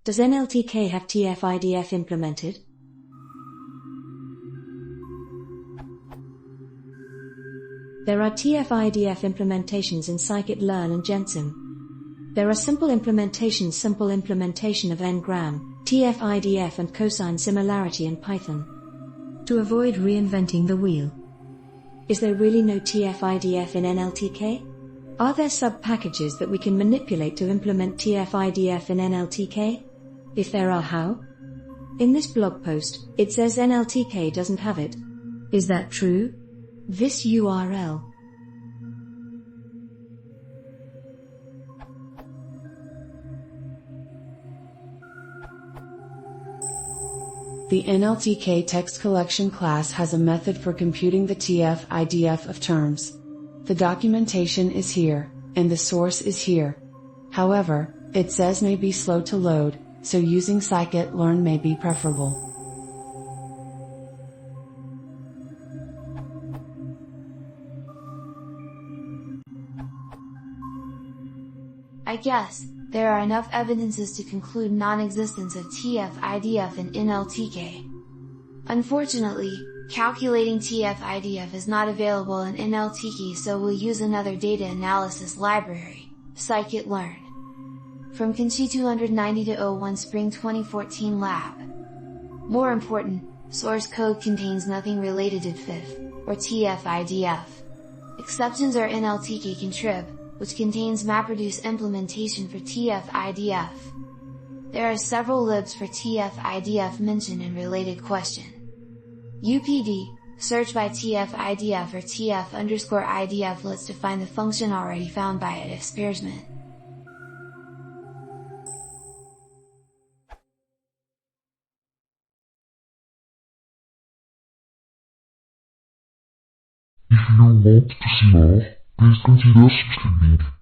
Does NLTK have TF-IDF implemented? There are TF-IDF implementations in scikit-learn and Gensim. There are simple implementation of n-gram, TF-IDF and cosine similarity in Python. To avoid reinventing the wheel. Is there really no TF-IDF in NLTK? Are there sub-packages that we can manipulate to implement TF-IDF in NLTK? If there are, how? In this blog post, it says NLTK doesn't have it. Is that true? This URL. The NLTK text collection class has a method for computing the TF-IDF of terms. The documentation is here, and the source is here. However, it says may be slow to load, so using scikit-learn may be preferable. I guess there are enough evidences to conclude non-existence of TF-IDF in NLTK. Unfortunately, calculating TF-IDF is not available in NLTK, so we'll use another data analysis library, scikit-learn. From Kinshi 290-01 Spring 2014 Lab. More important, source code contains nothing related to tfidf, or TF-IDF. Exceptions are NLTK contrib, which contains MapReduce implementation for TF-IDF. There are several libs for TF-IDF mentioned in related question. UPD, search by TF-IDF or TF_IDF lets to find the function already found by it experiment. If you want to see more, please consider subscribing.